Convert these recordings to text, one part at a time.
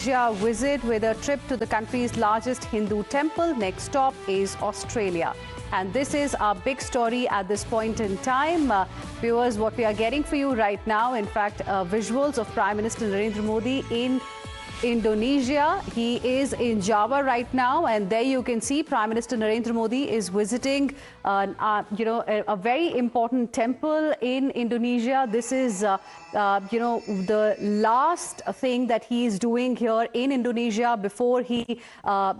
Indonesia visit with a trip to the country's largest Hindu temple. Next stop is Australia. And this is our big story at this point in time. Viewers, what we are getting for you right now, in fact, visuals of Prime Minister Narendra Modi in Indonesia. He is in Java right now, and there you can see Prime Minister Narendra Modi is visiting a very important temple in Indonesia. This is the last thing that he is doing here in Indonesia before he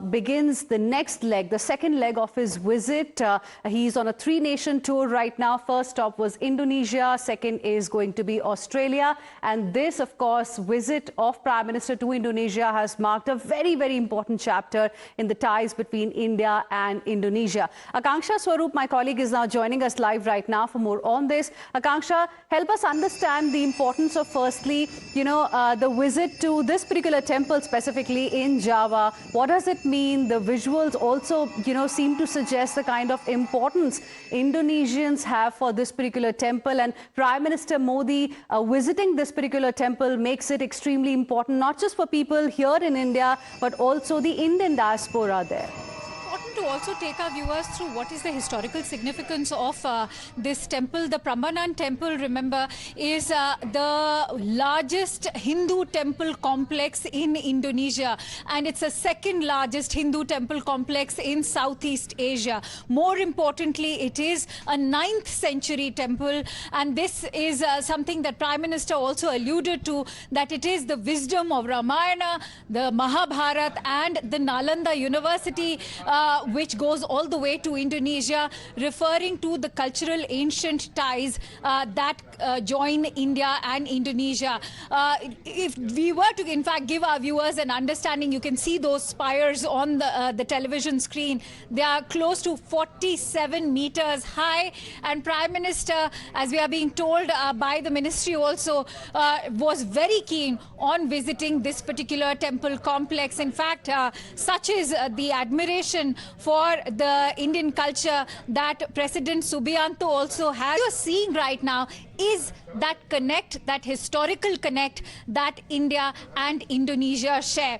begins the next leg, the second leg of his visit. He's on a three-nation tour right now. First stop was Indonesia, second is going to be Australia, and this, of course, visit of Prime Minister to Indonesia has marked a very, very important chapter in the ties between India and Indonesia. Akanksha Swarup, my colleague, is now joining us live right now for more on this. Akanksha, help us understand the importance of, firstly, the visit to this particular temple specifically in Java. What does it mean? The visuals also, seem to suggest the kind of importance Indonesians have for this particular temple, and Prime Minister Modi visiting this particular temple makes it extremely important, not just for people here in India, but also the Indian diaspora there. To also take our viewers through what is the historical significance of this temple. The Prambanan temple, remember, is the largest Hindu temple complex in Indonesia, and it's the second largest Hindu temple complex in Southeast Asia. More importantly, it is a 9th century temple, and this is something that Prime Minister also alluded to, that it is the wisdom of Ramayana, the Mahabharata, and the Nalanda University, which goes all the way to Indonesia, referring to the cultural ancient ties that join India and Indonesia. If we were to, in fact, give our viewers an understanding, you can see those spires on the television screen. They are close to 47 meters high, and Prime Minister, as we are being told by the ministry also, was very keen on visiting this particular temple complex. In fact, such is the admiration for the Indian culture that President Subianto also has. What you're seeing right now is that connect, that historical connect that India and Indonesia share.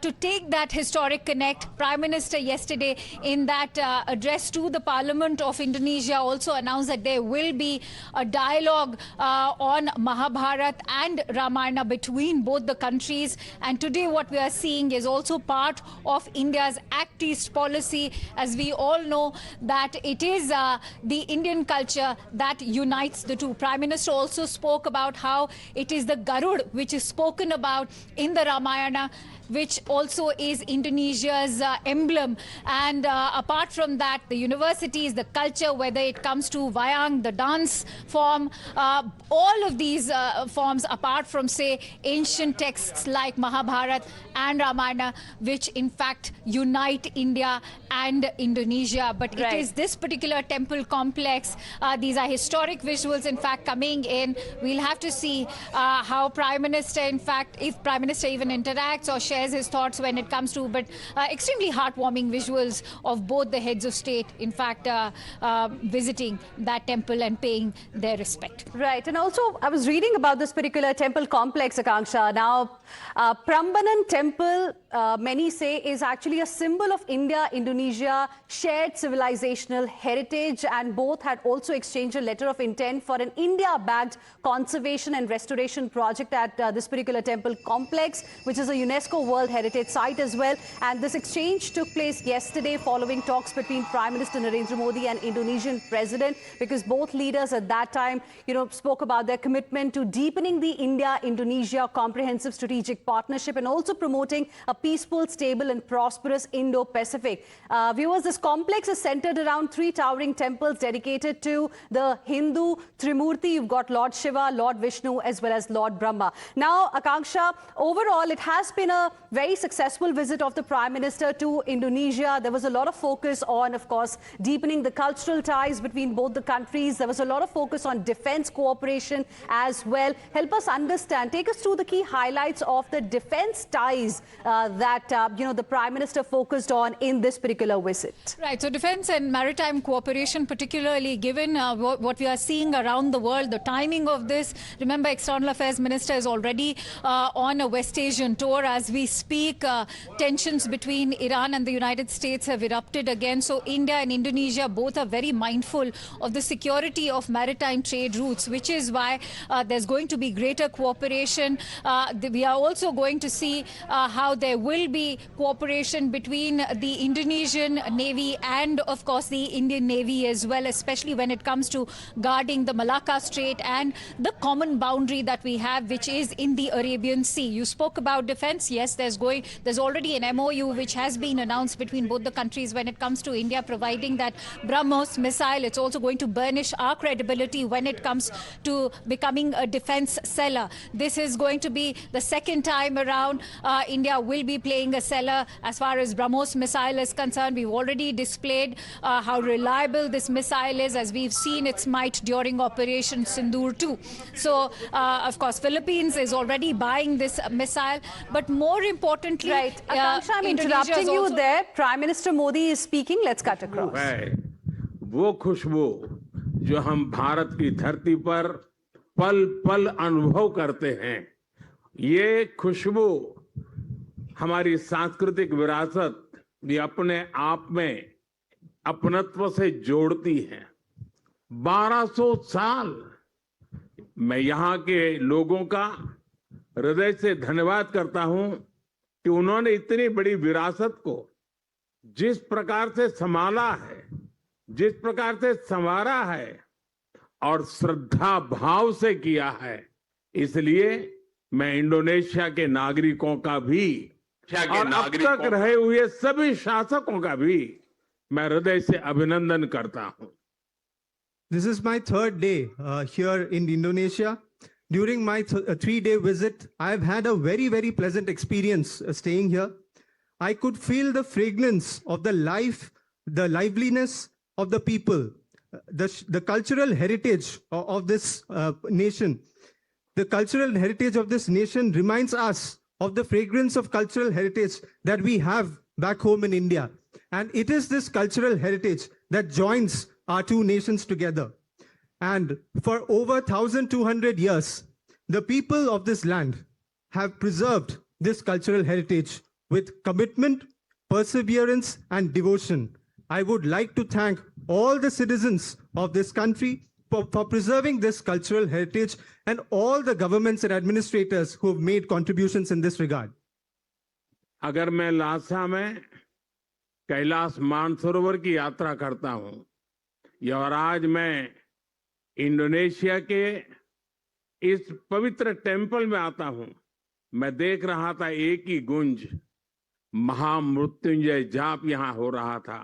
To take that historic connect, Prime Minister yesterday in that address to the Parliament of Indonesia also announced that there will be a dialogue on Mahabharata and Ramayana between both the countries. And today what we are seeing is also part of India's Act East policy. As we all know that it is the Indian culture that unites the two. Prime Minister also spoke about how it is the Garud which is spoken about in the Ramayana, which also is Indonesia's emblem. And apart from that, the universities, the culture, whether it comes to Wayang, the dance form, all of these forms, apart from, say, ancient texts like Mahabharata and Ramayana, which in fact unite India and Indonesia. But it is this particular temple complex. These are historic visuals, in fact, coming in. We'll have to see how Prime Minister, in fact, if Prime Minister even interacts or shares his thoughts when it comes to, but extremely heartwarming visuals of both the heads of state, in fact, visiting that temple and paying their respect. Right, and also I was reading about this particular temple complex, Akanksha. Now, Prambanan temple, many say, is actually a symbol of India-Indonesia shared civilizational heritage, and both had also exchanged a letter of intent for an India-backed conservation and restoration project at this particular temple complex, which is a UNESCO World Heritage Site as well. And this exchange took place yesterday following talks between Prime Minister Narendra Modi and Indonesian President, because both leaders at that time, spoke about their commitment to deepening the India-Indonesia comprehensive strategic partnership and also promoting a peaceful, stable and prosperous Indo-Pacific. Viewers, this complex is centered around 3 towering temples dedicated to the Hindu Trimurti. You've got Lord Shiva, Lord Vishnu, as well as Lord Brahma. Now, Akanksha, overall, it has been a very successful visit of the Prime Minister to Indonesia. There was a lot of focus on, of course, deepening the cultural ties between both the countries. There was a lot of focus on defense cooperation as well. Help us understand, take us through the key highlights of the defense ties that, the Prime Minister focused on in this particular visit. Right, so defense and maritime cooperation, particularly given what we are seeing around the world, the timing of this. Remember, External Affairs Minister is already on a West Asian tour as we we speak, tensions between Iran and the United States have erupted again. So India and Indonesia both are very mindful of the security of maritime trade routes, which is why there's going to be greater cooperation. We are also going to see how there will be cooperation between the Indonesian Navy and, of course, the Indian Navy as well, especially when it comes to guarding the Malacca Strait and the common boundary that we have, which is in the Arabian Sea. You spoke about defense. Yes, there's already an MOU which has been announced between both the countries when it comes to India providing that BrahMos missile. It's also going to burnish our credibility when it comes to becoming a defense seller. This is going to be the second time around India will be playing a seller as far as BrahMos missile is concerned. We've already displayed how reliable this missile is, as we've seen its might during Operation Sindoor too. So, of course, Philippines is already buying this missile, but more importantly, Right. Akanksha, I'm interrupting you there. Prime Minister Modi is speaking. Let's cut across. वो खुशबू जो हम भारत की धरती पर पल पल अनुभव करते हैं, ये खुशबू हमारी सांस्कृतिक विरासत ये अपने आप में अपनत्व से जोड़ती है। 1200 साल मैं यहाँ के लोगों का हृदय से धन्यवाद करता हूं कि उन्होंने इतनी बड़ी विरासत को जिस प्रकार से संभाला है, जिस प्रकार से संवारा है और श्रद्धा भाव से किया है। इसलिए मैं इंडोनेशिया के नागरिकों का भी और अब तक रहे हुए सभी शासकों का भी मैं हृदय से अभिनंदन करता हूं। This is my third day here in Indonesia. During my 3-day visit, I've had a very, very pleasant experience staying here. I could feel the fragrance of the life, the liveliness of the people, the cultural heritage of this nation. The cultural heritage of this nation reminds us of the fragrance of cultural heritage that we have back home in India. And it is this cultural heritage that joins our two nations together. And for over 1,200 years, the people of this land have preserved this cultural heritage with commitment, perseverance, and devotion. I would like to thank all the citizens of this country for preserving this cultural heritage and all the governments and administrators who have made contributions in this regard. अगर मैं लासा में कैलाश मानसरोवर की यात्रा करता हूं और आज मैं इंडोनेशिया के इस पवित्र टेंपल में आता हूं, मैं देख रहा था एक ही गुंज महामृत्युंजय जाप यहां हो रहा था।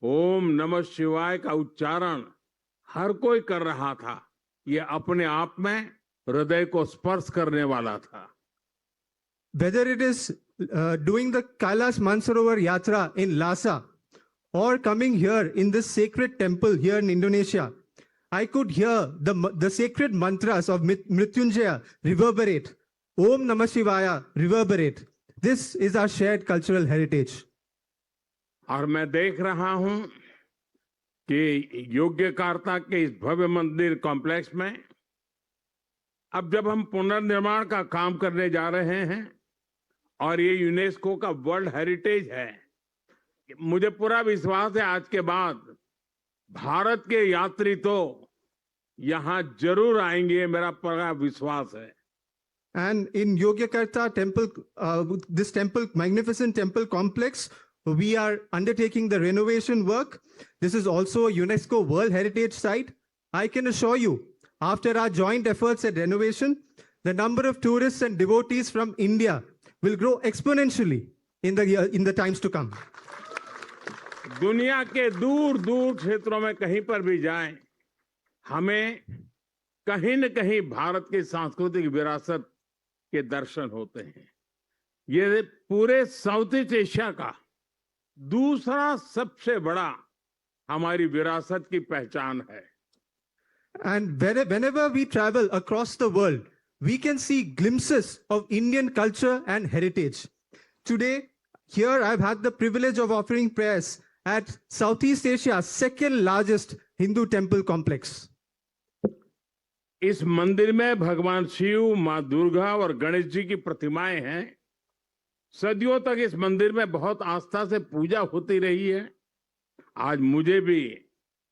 ओम नमः शिवाय का उच्चारण हर कोई कर रहा था। ये अपने आप में हृदय को स्पर्श करने वाला था। Whether it is doing the Kailash Mansarovar Yatra in Lhasa or coming here in this sacred temple here in Indonesia, I could hear the sacred mantras of Mrityunjaya reverberate. Om Namah Shivaya reverberate. This is our shared cultural heritage. और मैं देख रहा हूं कि Yogyakarta के इस भव्य मंदिर complex में अब जब हम पुनर्निर्माण का काम करने जा रहे हैं और ये यूनेस्को का वर्ल्ड हेरिटेज है, मुझे पूरा विश्वास है आज के बाद भारत के यात्री तो यहां जरूर आएंगे, मेरा पूरा विश्वास है। And in Yogyakarta temple, this temple, magnificent temple complex, we are undertaking the renovation work. This is also a UNESCO World Heritage Site. I can assure you, after our joint efforts at renovation, the number of tourists and devotees from India will grow exponentially in the times to come. दुनिया के दूर दूर क्षेत्रों में कहीं पर भी जाएं, हमें कहीं न कहीं भारत की सांस्कृतिक विरासत के दर्शन होते हैं। ये पूरे साउथ ईस्ट एशिया का दूसरा सबसे बड़ा हमारी विरासत की पहचान है। And whenever we travel across the world, we can see glimpses of Indian culture and heritage. Today, here I've had the privilege of offering prayers at Southeast Asia's second largest Hindu temple complex. इस मंदिर में भगवान शिव, मां दुर्गा और गणेश जी की प्रतिमाएं हैं। सदियों तक इस मंदिर में बहुत आस्था से पूजा होती रही है। आज मुझे भी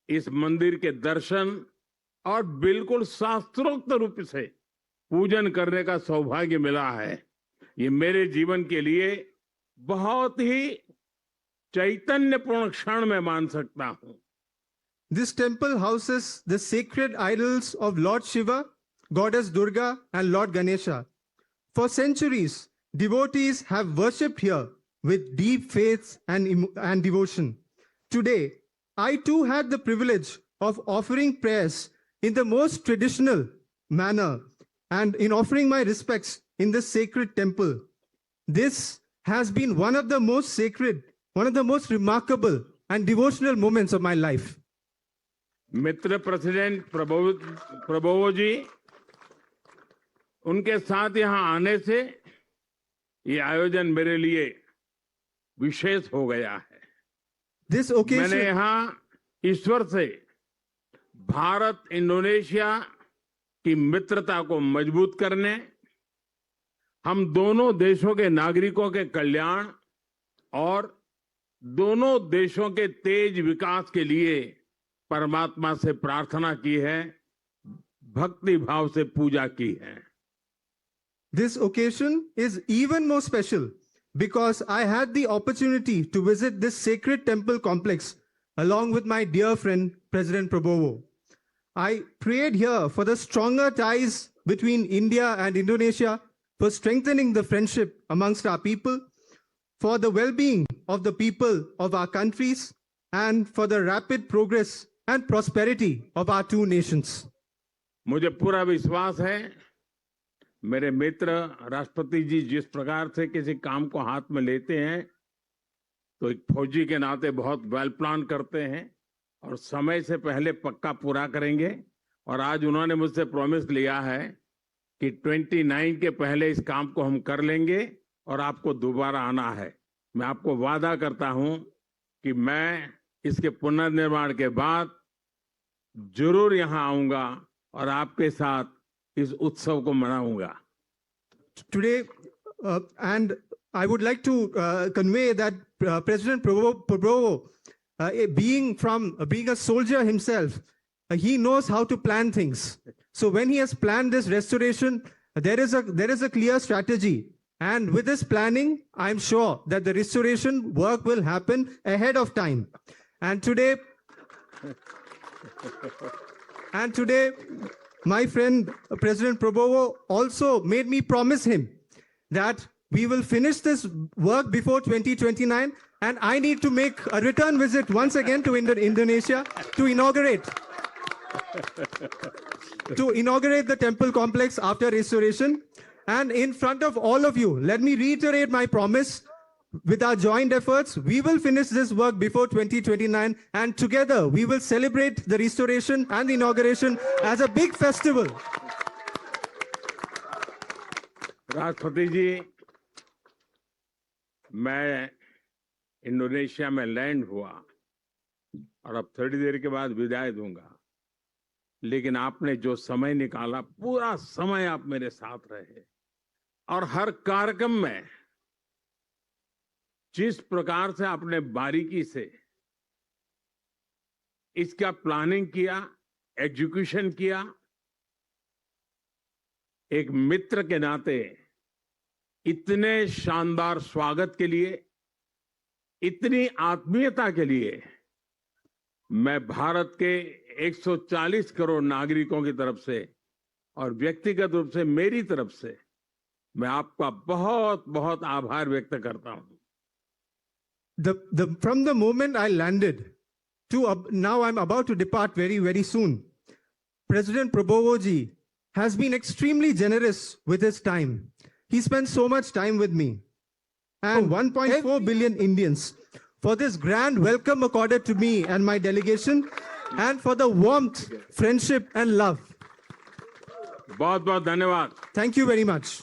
इस मंदिर के दर्शन और बिल्कुल शास्त्रोक्त रूप से पूजन करने का सौभाग्य मिला है। ये मेरे जीवन के लिए बहुत ही चैतन्यपूर्ण क्षण मैं मान सकता हूं। This temple houses the sacred idols of Lord Shiva, Goddess Durga, and Lord Ganesha. For centuries, devotees have worshipped here with deep faith and devotion. Today, I too had the privilege of offering prayers in the most traditional manner and in offering my respects in the sacred temple. This has been one of the most sacred, one of the most remarkable and devotional moments of my life. मित्र president Prabowo ji, उनके साथ यहां आने से ये आयोजन मेरे लिए विशेष हो गया है। This occasion, मैंने यहां ईश्वर से भारत इंडोनेशिया की मित्रता को मजबूत करने, हम दोनों देशों के नागरिकों के कल्याण और दोनों देशों के तेज विकास के लिए परमात्मा से प्रार्थना की है, भक्ति भाव से पूजा की है। this occasion is even more special because I had the opportunity to visit this sacred temple complex along with my dear friend President Prabowo. I prayed here for the stronger ties between India and Indonesia, for strengthening the friendship amongst our people, for the well-being of the people of our countries, and for the rapid progress and prosperity of our two nations. मुझे पूरा विश्वास है मेरे मित्र राष्ट्रपति जी जिस प्रकार से किसी काम को हाथ में लेते हैं तो एक फौजी के नाते बहुत वेल प्लान करते हैं और समय से पहले पक्का पूरा करेंगे। और आज उन्होंने मुझसे प्रॉमिस लिया है कि 29 के पहले इस काम को हम कर लेंगे और आपको दोबारा आना है। मैं आपको वादा करता हूं कि मैं इसके पुनर्निर्माण के बाद जरूर यहां आऊंगा और आपके साथ इस उत्सव को मनाऊंगा। Today, and I would like to convey that President Prabowo, being a soldier himself, he knows how to plan things. So when he has planned this restoration, there is a clear strategy. And with this planning, I'm sure that the restoration work will happen ahead of time. And today, my friend President Prabowo also made me promise him that we will finish this work before 2029, and I need to make a return visit once again to Indonesia to inaugurate the temple complex after restoration. And in front of all of you, let me reiterate my promise. With our joint efforts, we will finish this work before 2029, and together we will celebrate the restoration and the inauguration as a big festival. राष्ट्रपति जी, मैं Indonesia में land हुआ और अब थोड़ी देर के बाद विदाई दूंगा, लेकिन आपने जो समय निकाला, पूरा समय आप मेरे साथ रहे और हर कार्यक्रम में जिस प्रकार से आपने बारीकी से इसका प्लानिंग किया, एग्जीक्यूशन किया, एक मित्र के नाते इतने शानदार स्वागत के लिए, इतनी आत्मीयता के लिए मैं भारत के 140 करोड़ नागरिकों की तरफ से और व्यक्तिगत रूप से मेरी तरफ से मैं आपका बहुत बहुत आभार व्यक्त करता हूं। From the moment I landed to now I'm about to depart very, very soon, President Prabowo ji has been extremely generous with his time. He spent so much time with me and 1.4 billion Indians for this grand welcome accorded to me and my delegation, and for the warmth, friendship and love. बहुत बहुत धन्यवाद। Thank you very much.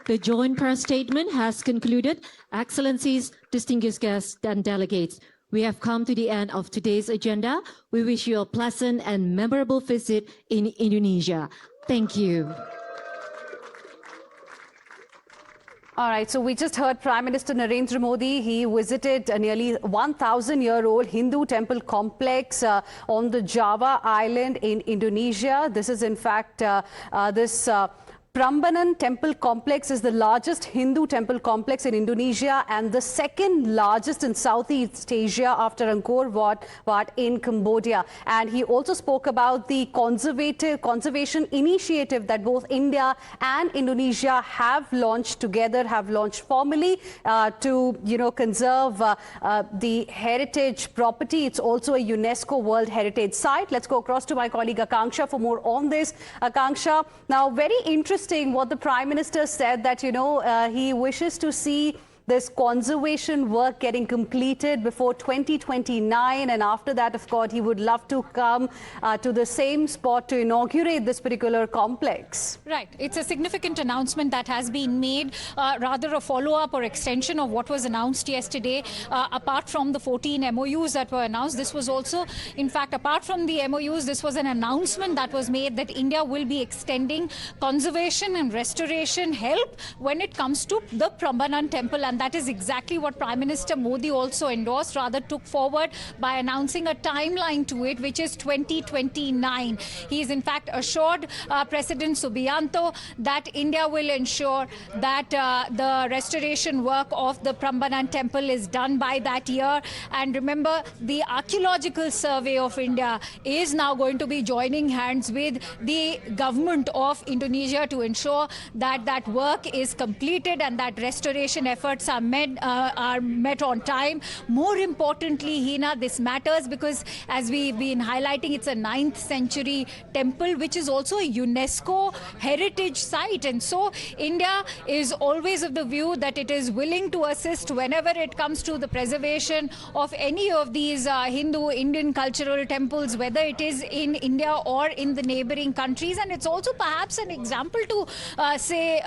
The joint press statement has concluded. Excellencies, distinguished guests and delegates, we have come to the end of today's agenda. We wish you a pleasant and memorable visit in Indonesia. Thank you. All right, so we just heard Prime Minister Narendra Modi. He visited a nearly 1,000-year-old Hindu temple complex on the Java island in Indonesia. This is, in fact, this Prambanan Temple Complex is the largest Hindu temple complex in Indonesia and the second largest in Southeast Asia after Angkor Wat in Cambodia. And he also spoke about the conservation initiative that both India and Indonesia have launched together, have launched formally to, conserve the heritage property. It's also a UNESCO World Heritage Site. Let's go across to my colleague Akanksha for more on this. Akanksha, now very interesting what the Prime Minister said that, he wishes to see this conservation work getting completed before 2029, and after that, of course, he would love to come to the same spot to inaugurate this particular complex. Right. It's a significant announcement that has been made, rather a follow-up or extension of what was announced yesterday. Apart from the 14 MOUs that were announced, this was also, in fact, apart from the MOUs, this was an announcement that was made that India will be extending conservation and restoration help when it comes to the Prambanan temple. And that is exactly what Prime Minister Modi also endorsed, rather took forward by announcing a timeline to it, which is 2029. He is in fact assured President Subianto that India will ensure that the restoration work of the Prambanan temple is done by that year. And remember, the Archaeological Survey of India is now going to be joining hands with the government of Indonesia to ensure that that work is completed and that restoration efforts are met on time. More importantly, Hina, this matters because, as we've been highlighting, it's a 9th century temple, which is also a UNESCO heritage site. And so India is always of the view that it is willing to assist whenever it comes to the preservation of any of these Hindu Indian cultural temples, whether it is in India or in the neighboring countries. And it's also perhaps an example to say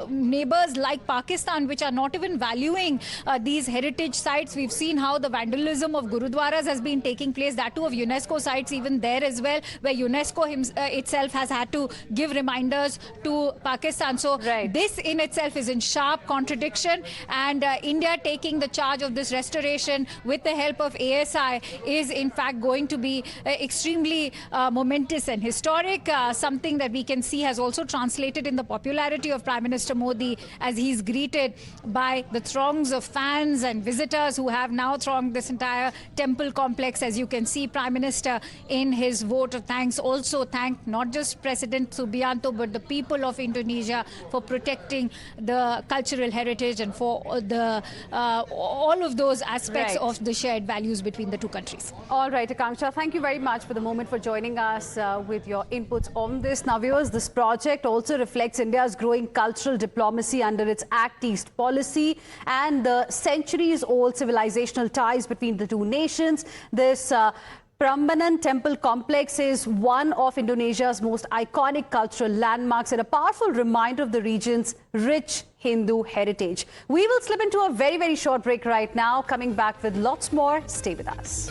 neighbors like Pakistan, which are not even valuing these heritage sites. We've seen how the vandalism of Gurudwaras has been taking place, that too of UNESCO sites even there as well, where UNESCO itself has had to give reminders to Pakistan. So this in itself is in sharp contradiction, and India taking the charge of this restoration with the help of ASI is in fact going to be extremely momentous and historic, something that we can see has also translated in the popularity of Prime Minister Modi as he's greeted by the throngs of fans and visitors who have now thronged this entire temple complex. As you can see, Prime Minister in his vote of thanks also thanked not just President Subianto but the people of Indonesia for protecting the cultural heritage and for the all of those aspects of the shared values between the two countries. All right, Akanksha, thank you very much for the moment for joining us with your inputs on this. Now, viewers, this project also reflects India's growing cultural diplomacy under its Act East policy and the centuries-old civilizational ties between the two nations. This Prambanan Temple Complex is one of Indonesia's most iconic cultural landmarks and a powerful reminder of the region's rich Hindu heritage. We will slip into a very, very short break right now. Coming back with lots more. Stay with us.